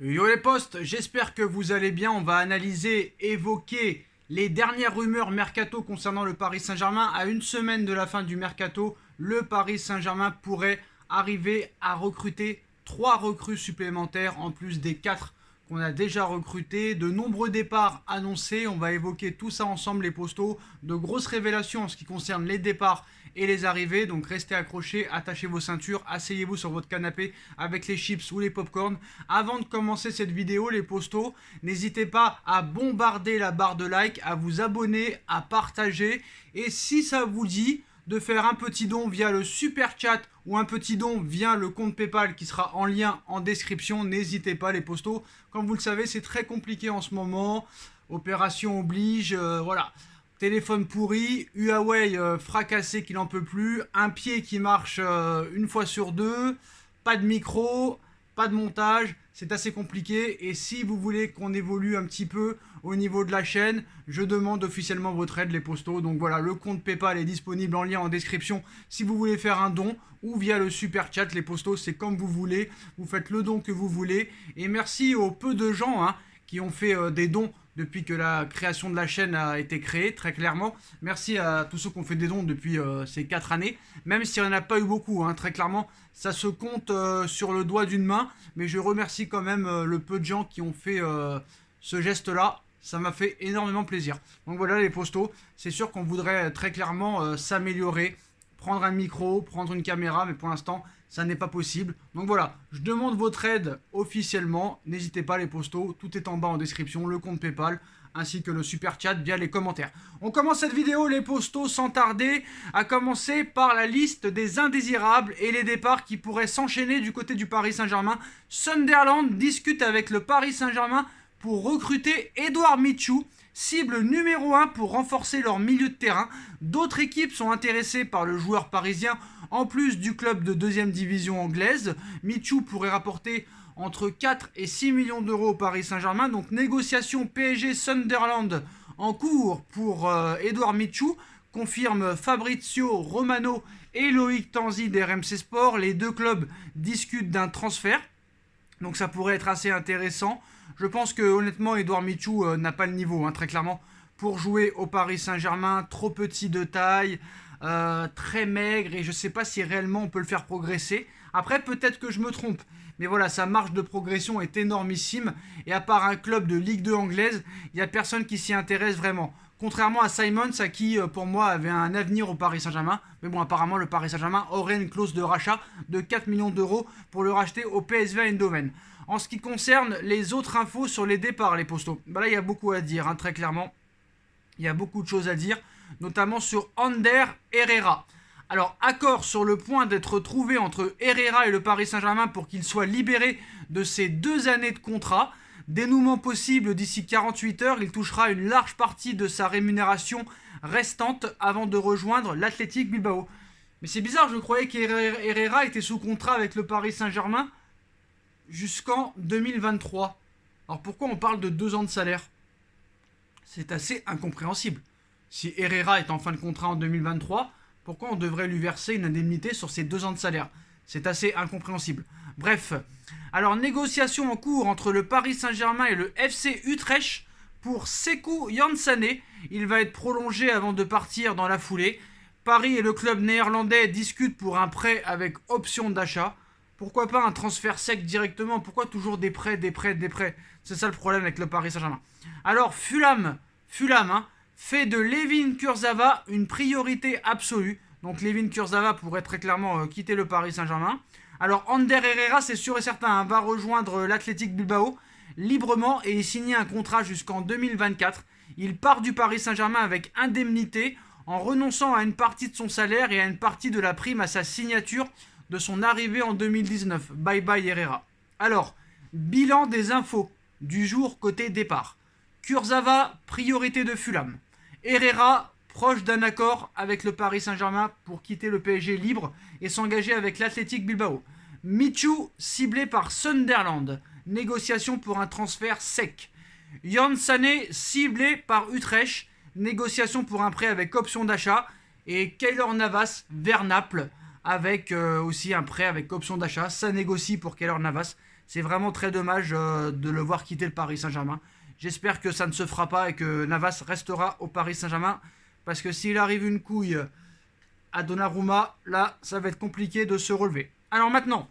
Yo les postes, j'espère que vous allez bien. On va analyser, évoquer les dernières rumeurs mercato concernant le Paris Saint-Germain. À une semaine de la fin du mercato, le Paris Saint-Germain pourrait arriver à recruter 3 recrues supplémentaires en plus des 4 qu'on a déjà recrutés. De nombreux départs annoncés. On va évoquer tout ça ensemble les postos. De grosses révélations en ce qui concerne les départs et les arrivées. Donc restez accrochés, attachez vos ceintures, asseyez-vous sur votre canapé avec les chips ou les popcorn. Avant de commencer cette vidéo, les postos, n'hésitez pas à bombarder la barre de like, à vous abonner, à partager. Et si ça vous dit de faire un petit don via le super chat ou un petit don via le compte PayPal qui sera en lien en description, n'hésitez pas les postos. Comme vous le savez, c'est très compliqué en ce moment. Opération oblige, voilà. Téléphone pourri, Huawei fracassé qu'il n'en peut plus, un pied qui marche une fois sur deux, pas de micro, pas de montage, c'est assez compliqué. Et si vous voulez qu'on évolue un petit peu au niveau de la chaîne, je demande officiellement votre aide les postos. Donc voilà, le compte PayPal est disponible en lien en description si vous voulez faire un don, ou via le super chat les postos, c'est comme vous voulez, vous faites le don que vous voulez. Et merci aux peu de gens qui ont fait des dons depuis que la création de la chaîne a été créée, très clairement. Merci à tous ceux qui ont fait des dons depuis ces 4 années, même s'il n'y en a pas eu beaucoup, très clairement, ça se compte sur le doigt d'une main, mais je remercie quand même le peu de gens qui ont fait ce geste-là, ça m'a fait énormément plaisir. Donc voilà les postos, c'est sûr qu'on voudrait très clairement s'améliorer, prendre un micro, prendre une caméra, mais pour l'instant, ça n'est pas possible. Donc voilà, je demande votre aide officiellement. N'hésitez pas les postos, tout est en bas en description, le compte PayPal, ainsi que le super chat via les commentaires. On commence cette vidéo, les postos, sans tarder, à commencer par la liste des indésirables et les départs qui pourraient s'enchaîner du côté du Paris Saint-Germain. Sunderland discute avec le Paris Saint-Germain pour recruter Edouard Michou, cible numéro 1 pour renforcer leur milieu de terrain. D'autres équipes sont intéressées par le joueur parisien, en plus du club de 2e division anglaise. Michou pourrait rapporter entre 4 et 6 millions d'euros au Paris Saint-Germain. Donc négociation PSG-Sunderland en cours pour Edouard Michou, confirme Fabrizio Romano et Loïc Tanzi d'RMC Sport. Les deux clubs discutent d'un transfert, donc ça pourrait être assez intéressant. Je pense que honnêtement Edouard Michou n'a pas le niveau, très clairement, pour jouer au Paris Saint-Germain. Trop petit de taille, très maigre, et je ne sais pas si réellement on peut le faire progresser. Après peut-être que je me trompe, mais voilà, sa marge de progression est énormissime, et à part un club de Ligue 2 anglaise, il n'y a personne qui s'y intéresse vraiment. Contrairement à Simons, à qui pour moi avait un avenir au Paris Saint-Germain. Mais bon, apparemment le Paris Saint-Germain aurait une clause de rachat de 4 millions d'euros pour le racheter au PSV Eindhoven. En ce qui concerne les autres infos sur les départs, les postos, là il y a beaucoup à dire, très clairement. Il y a beaucoup de choses à dire, notamment sur Ander Herrera. Alors, accord sur le point d'être trouvé entre Herrera et le Paris Saint-Germain pour qu'il soit libéré de ses 2 années de contrat. Dénouement possible d'ici 48 heures, il touchera une large partie de sa rémunération restante avant de rejoindre l'Athletic Bilbao. Mais c'est bizarre, je croyais qu'Herrera était sous contrat avec le Paris Saint-Germain jusqu'en 2023. Alors pourquoi on parle de 2 ans de salaire? C'est assez incompréhensible. Si Herrera est en fin de contrat en 2023, pourquoi on devrait lui verser une indemnité sur ses 2 ans de salaire? C'est assez incompréhensible. Bref, alors négociation en cours entre le Paris Saint-Germain et le FC Utrecht pour Sekou Yansane. Il va être prolongé avant de partir dans la foulée. Paris et le club néerlandais discutent pour un prêt avec option d'achat. Pourquoi pas un transfert sec directement? Pourquoi toujours des prêts? C'est ça le problème avec le Paris Saint-Germain. Alors Fulham fait de Layvin Kurzawa une priorité absolue. Donc Layvin Kurzawa pourrait très clairement quitter le Paris Saint-Germain. Alors Ander Herrera, c'est sûr et certain, va rejoindre l'Athletic Bilbao librement et signer un contrat jusqu'en 2024. Il part du Paris Saint-Germain avec indemnité en renonçant à une partie de son salaire et à une partie de la prime à sa signature de son arrivée en 2019. Bye bye Herrera. Alors, bilan des infos du jour côté départ. Kurzawa, priorité de Fulham. Herrera, proche d'un accord avec le Paris Saint-Germain pour quitter le PSG libre et s'engager avec l'Athletic Bilbao. Michou, ciblé par Sunderland. Négociation pour un transfert sec. Yansane, ciblé par Utrecht. Négociation pour un prêt avec option d'achat. Et Keylor Navas vers Naples avec aussi un prêt avec option d'achat. Ça négocie pour Keylor Navas. C'est vraiment très dommage de le voir quitter le Paris Saint-Germain. J'espère que ça ne se fera pas et que Navas restera au Paris Saint-Germain. Parce que s'il arrive une couille à Donnarumma, là, ça va être compliqué de se relever. Alors maintenant,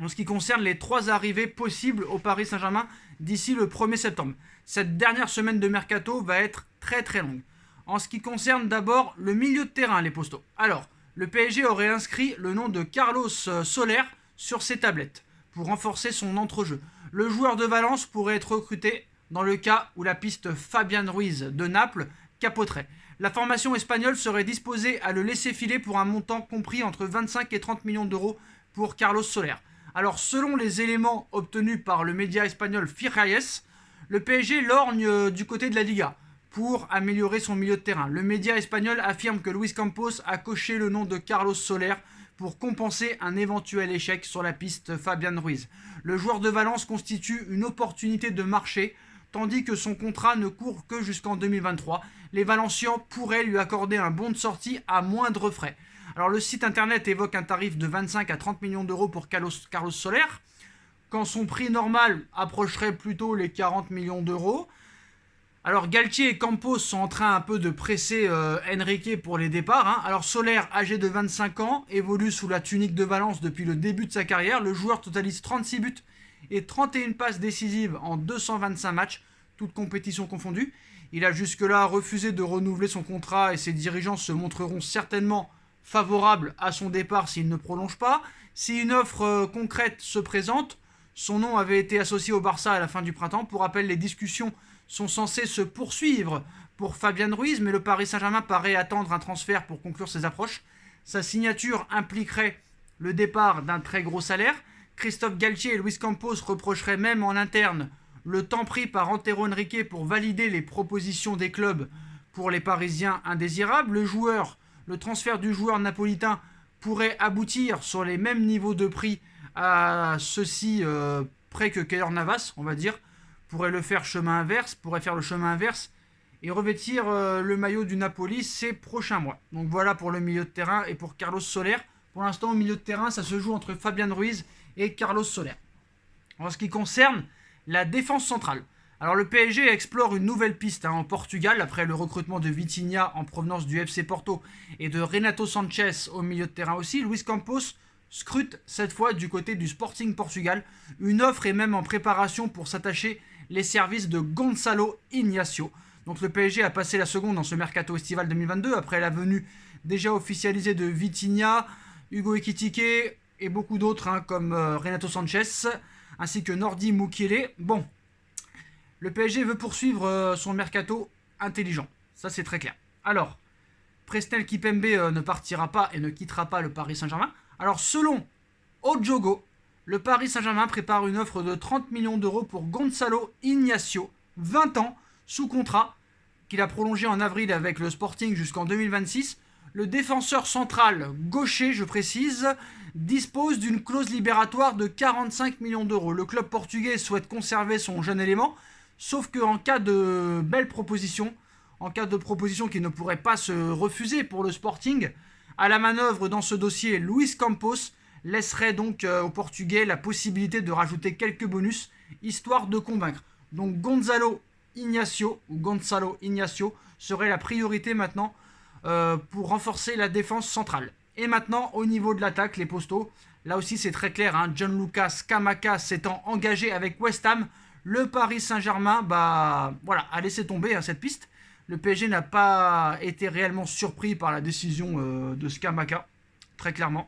en ce qui concerne les 3 arrivées possibles au Paris Saint-Germain d'ici le 1er septembre. Cette dernière semaine de mercato va être très très longue. En ce qui concerne d'abord le milieu de terrain, les postos. Alors, le PSG aurait inscrit le nom de Carlos Soler sur ses tablettes pour renforcer son entrejeu. Le joueur de Valence pourrait être recruté dans le cas où la piste Fabian Ruiz de Naples capoterait. La formation espagnole serait disposée à le laisser filer pour un montant compris entre 25 et 30 millions d'euros pour Carlos Soler. Alors, selon les éléments obtenus par le média espagnol Firalles, le PSG lorgne du côté de la Liga pour améliorer son milieu de terrain. Le média espagnol affirme que Luis Campos a coché le nom de Carlos Soler pour compenser un éventuel échec sur la piste Fabian Ruiz. Le joueur de Valence constitue une opportunité de marché, tandis que son contrat ne court que jusqu'en 2023. Les Valencians pourraient lui accorder un bon de sortie à moindre frais. Alors le site internet évoque un tarif de 25 à 30 millions d'euros pour Carlos Soler, quand son prix normal approcherait plutôt les 40 millions d'euros. Alors Galtier et Campos sont en train un peu de presser Enrique pour les départs. Alors Soler, âgé de 25 ans, évolue sous la tunique de Valence depuis le début de sa carrière. Le joueur totalise 36 buts et 31 passes décisives en 225 matchs, toutes compétitions confondues. Il a jusque-là refusé de renouveler son contrat et ses dirigeants se montreront certainement favorables à son départ s'il ne prolonge pas. Si une offre concrète se présente, son nom avait été associé au Barça à la fin du printemps. Pour rappel, les discussions sont censées se poursuivre pour Fabian Ruiz, mais le Paris Saint-Germain paraît attendre un transfert pour conclure ses approches. Sa signature impliquerait le départ d'un très gros salaire. Christophe Galtier et Luis Campos reprocheraient même en interne le temps pris par Antero Henrique pour valider les propositions des clubs pour les Parisiens indésirables. Le transfert du joueur napolitain pourrait aboutir sur les mêmes niveaux de prix à ceux-ci près que Keylor Navas, on va dire, pourrait faire le chemin inverse et revêtir le maillot du Napoli ces prochains mois. Donc voilà pour le milieu de terrain et pour Carlos Soler. Pour l'instant, au milieu de terrain, ça se joue entre Fabian Ruiz et Carlos Soler. En ce qui concerne la défense centrale, alors le PSG explore une nouvelle piste en Portugal après le recrutement de Vitinha en provenance du FC Porto et de Renato Sanchez au milieu de terrain aussi. Luis Campos scrute cette fois du côté du Sporting Portugal. Une offre est même en préparation pour s'attacher les services de Gonçalo Inácio. Donc le PSG a passé la seconde dans ce mercato estival 2022 après la venue déjà officialisée de Vitinha, Hugo Ekitike et beaucoup d'autres comme Renato Sanchez ainsi que Nordi Mukiele. Bon, le PSG veut poursuivre son mercato intelligent, ça c'est très clair. Alors, Presnel Kimpembe ne partira pas et ne quittera pas le Paris Saint-Germain. Alors selon Ojogo, le Paris Saint-Germain prépare une offre de 30 millions d'euros pour Gonçalo Inácio, 20 ans, sous contrat, qu'il a prolongé en avril avec le Sporting jusqu'en 2026. Le défenseur central gaucher, je précise, dispose d'une clause libératoire de 45 millions d'euros. Le club portugais souhaite conserver son jeune élément, sauf qu'en cas de belle proposition, en cas de proposition qui ne pourrait pas se refuser pour le Sporting, à la manœuvre dans ce dossier, Luis Campos laisserait donc aux Portugais la possibilité de rajouter quelques bonus, histoire de convaincre. Donc Gonçalo Inácio serait la priorité maintenant pour renforcer la défense centrale. Et maintenant, au niveau de l'attaque, les postos, là aussi c'est très clair, Gianluca Scamacca s'étant engagé avec West Ham, le Paris Saint-Germain a laissé tomber cette piste. Le PSG n'a pas été réellement surpris par la décision de Scamacca, très clairement.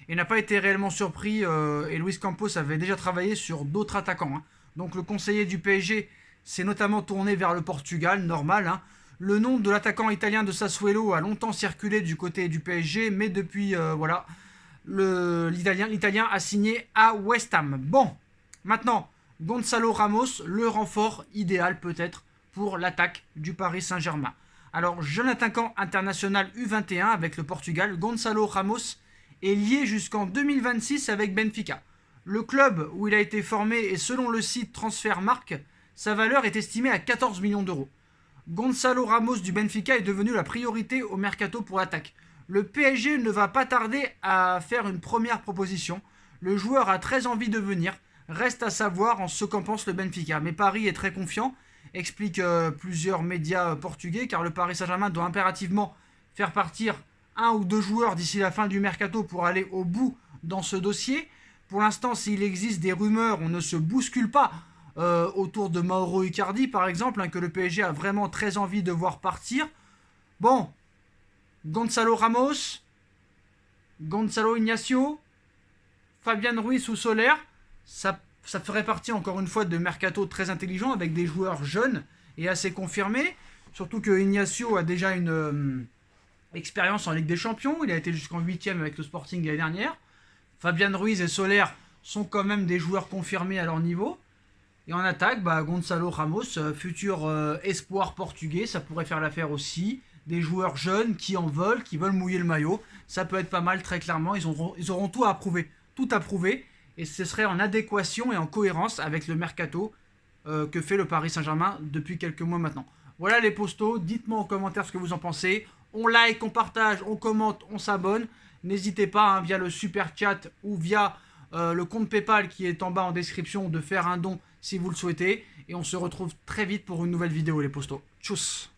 Il n'a pas été réellement surpris et Luis Campos avait déjà travaillé sur d'autres attaquants. Donc le conseiller du PSG s'est notamment tourné vers le Portugal, normal. Le nom de l'attaquant italien de Sassuolo a longtemps circulé du côté du PSG, mais depuis, l'Italien a signé à West Ham. Bon, maintenant, Gonçalo Ramos, le renfort idéal peut-être pour l'attaque du Paris Saint-Germain. Alors, jeune attaquant international U21 avec le Portugal, Gonçalo Ramos est lié jusqu'en 2026 avec Benfica. Le club où il a été formé et selon le site Transfermarkt, sa valeur est estimée à 14 millions d'euros. Gonçalo Ramos du Benfica est devenu la priorité au mercato pour l'attaque. Le PSG ne va pas tarder à faire une première proposition. Le joueur a très envie de venir. Reste à savoir en ce qu'en pense le Benfica. Mais Paris est très confiant, expliquent plusieurs médias portugais, car le Paris Saint-Germain doit impérativement faire partir un ou deux joueurs d'ici la fin du mercato pour aller au bout dans ce dossier. Pour l'instant, s'il existe des rumeurs, on ne se bouscule pas autour de Mauro Icardi, par exemple, que le PSG a vraiment très envie de voir partir. Bon, Gonzalo Ramos, Gonzalo Ignacio, Fabian Ruiz ou Soler, ça ferait partie encore une fois de mercato très intelligent avec des joueurs jeunes et assez confirmés. Surtout que Ignacio a déjà une expérience en Ligue des Champions. Il a été jusqu'en 8e avec le Sporting l'année dernière. Fabian Ruiz et Soler sont quand même des joueurs confirmés à leur niveau. Et en attaque, Gonzalo Ramos, futur espoir portugais, ça pourrait faire l'affaire aussi. Des joueurs jeunes qui en veulent, qui veulent mouiller le maillot. Ça peut être pas mal, très clairement. Ils auront tout à prouver. Tout à prouver. Et ce serait en adéquation et en cohérence avec le mercato que fait le Paris Saint-Germain depuis quelques mois maintenant. Voilà les postos. Dites-moi en commentaire ce que vous en pensez. On like, on partage, on commente, on s'abonne. N'hésitez pas via le super chat ou via le compte PayPal qui est en bas en description de faire un don si vous le souhaitez. Et on se retrouve très vite pour une nouvelle vidéo les postos. Tchuss.